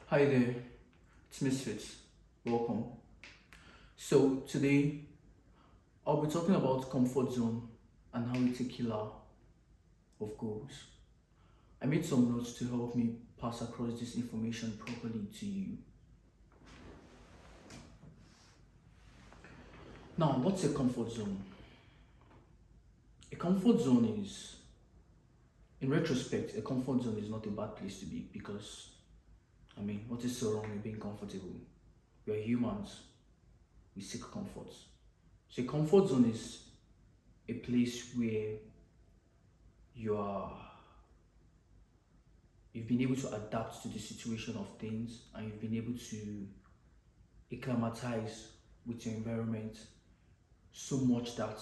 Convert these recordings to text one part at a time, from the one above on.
Hi there, it's Misfits. Welcome. So today I'll be talking about comfort zone and how it's a killer of goals. I made some notes to help me pass across this information properly to you. Now, what's a comfort zone? A comfort zone is, in retrospect, a comfort zone is not a bad place to be because, what is so wrong with being comfortable? We are humans, we seek comfort. So, a comfort zone is a place where you are you've been able to adapt to the situation of things and you've been able to acclimatize with your environment so much that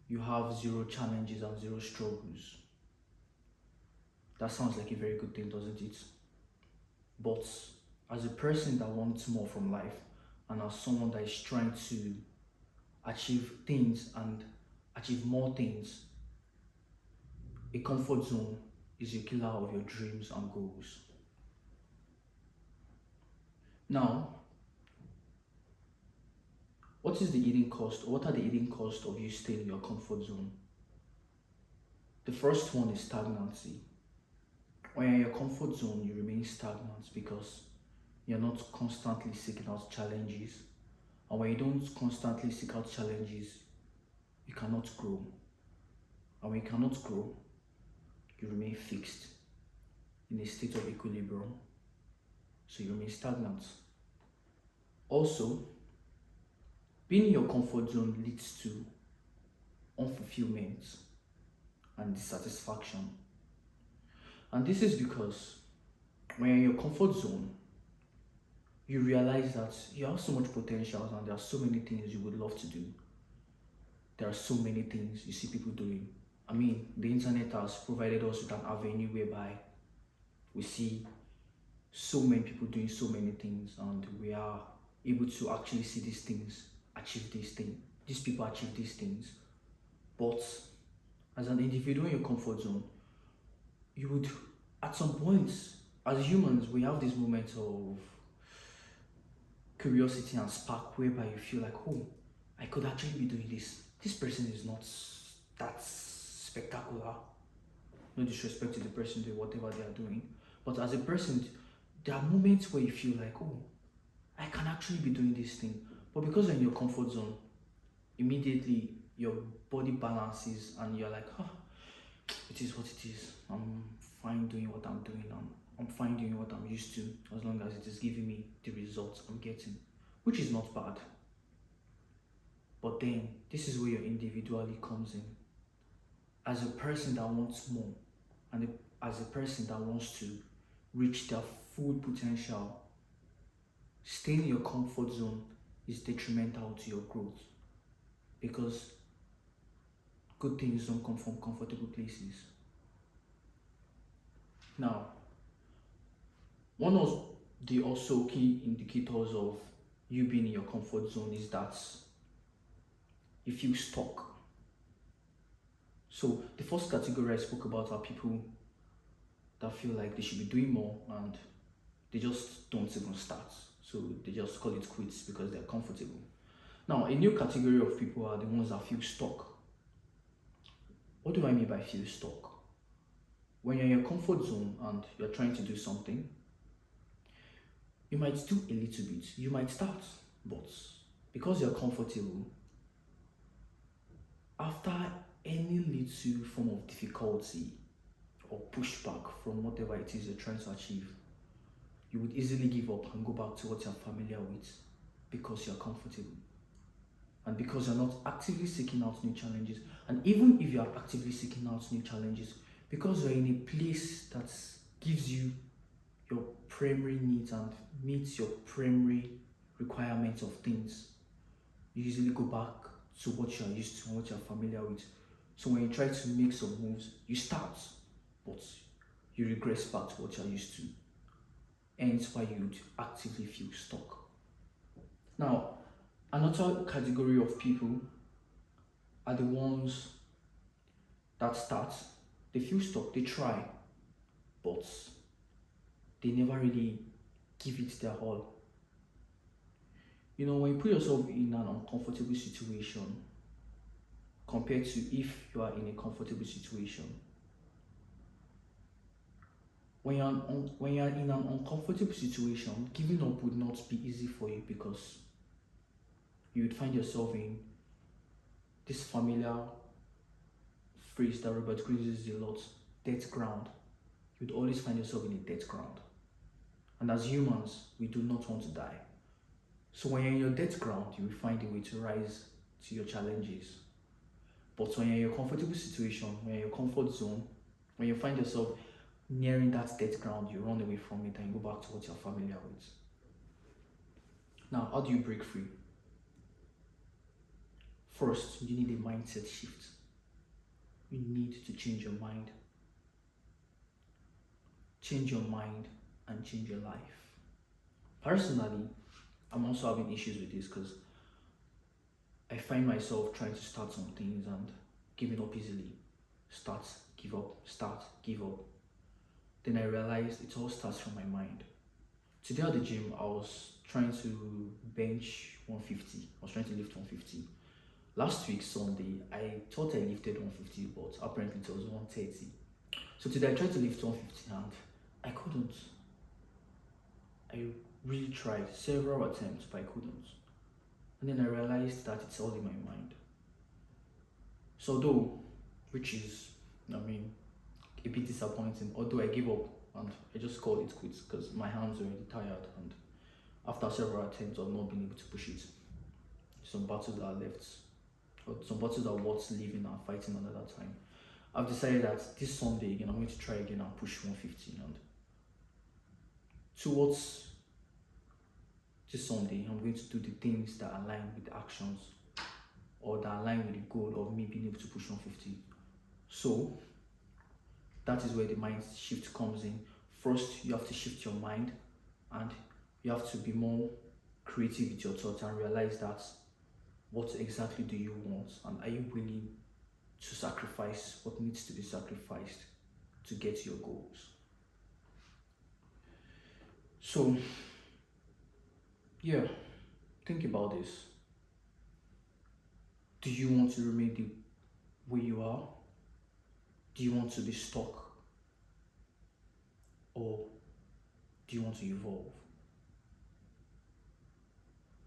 you have zero challenges and zero struggles. That sounds like a very good thing, doesn't it? But as a person that wants more from life and as someone that is trying to achieve things and achieve more things, a comfort zone is a killer of your dreams and goals. Now, what is the hidden cost, or what are the hidden costs of you staying in your comfort zone? The first one is stagnancy. When you're in your comfort zone, you remain stagnant because you're not constantly seeking out challenges. And when you don't constantly seek out challenges, you cannot grow. And when you cannot grow, you remain fixed in a state of equilibrium. So you remain stagnant. Also, being in your comfort zone leads to unfulfillment and dissatisfaction. And this is because when you're in your comfort zone, you realize that you have so much potential and there are so many things you would love to do. There are so many things you see people doing. The internet has provided us with an avenue whereby we see so many people doing so many things and we are able to actually see these things achieve these things. These people achieve these things. But as an individual in your comfort zone, you would, at some points, as humans, we have these moments of curiosity and spark whereby you feel like, oh, I could actually be doing this. This person is not that spectacular. No disrespect to the person doing whatever they are doing. But as a person, there are moments where you feel like, oh, I can actually be doing this thing. But because you're in your comfort zone, immediately your body balances and you're like, it is what it is. I'm fine doing what I'm doing. I'm fine doing what I'm used to as long as it is giving me the results I'm getting, which is not bad. But then this is where your individuality comes in. As a person that wants more and as a person that wants to reach their full potential, staying in your comfort zone is detrimental to your growth because good things don't come from comfortable places. Now, one of the also key indicators of you being in your comfort zone is that you feel stuck. So the first category I spoke about are people that feel like they should be doing more and they just don't even start. So they just call it quits because they're comfortable. Now, a new category of people are the ones that feel stuck. What do I mean by feel stuck? When you're in your comfort zone and you're trying to do something, you might do a little bit, you might start, but because you're comfortable, after any little form of difficulty or pushback from whatever it is you're trying to achieve, you would easily give up and go back to what you're familiar with because you're comfortable and because you're not actively seeking out new challenges. And even if you are actively seeking out new challenges, because you're in a place that gives you your primary needs and meets your primary requirements of things, you usually go back to what you are used to and what you are familiar with. So when you try to make some moves, you start, but you regress back to what you are used to. Hence why you'd actively feel stuck. Now, another category of people are the ones that start, they feel stuck, they try, but they never really give it their all. You know, when you put yourself in an uncomfortable situation compared to if you are in a comfortable situation, when you're in an uncomfortable situation, giving up would not be easy for you because you would find yourself in this familiar phrase that Robert Greene uses a lot, death ground. You'd always find yourself in a death ground. And as humans, we do not want to die. So when you're in your death ground, you will find a way to rise to your challenges. But when you're in your comfortable situation, when you're in your comfort zone, when you find yourself nearing that death ground, you run away from it and you go back to what you're familiar with. Now, how do you break free? First, you need a mindset shift. You need to change your mind. Change your mind and change your life. Personally, I'm also having issues with this because I find myself trying to start some things and giving up easily. Start, give up, start, give up. Then I realized it all starts from my mind. Today at the gym, I was trying to bench 150. I was trying to lift 150. Last week, Sunday, I thought I lifted 150, but apparently it was 130. So today I tried to lift 150 and I couldn't. I really tried several attempts, but I couldn't. And then I realized that it's all in my mind. So though, which is, a bit disappointing, although I gave up and I just called it quits because my hands were already tired and after several attempts I've not been able to push it. Some battles that are left, or some battles that are worth living and fighting another time. I've decided that this Sunday again, I'm going to try again and push 150 and towards this Sunday, I'm going to do the things that align with the actions or that align with the goal of me being able to push 150. So that is where the mind shift comes in. First, you have to shift your mind and you have to be more creative with your thoughts and realize that what exactly do you want and are you willing to sacrifice what needs to be sacrificed to get to your goals. So yeah, think about this. Do you want to remain the way you are? Do you want to be stuck? Or do you want to evolve?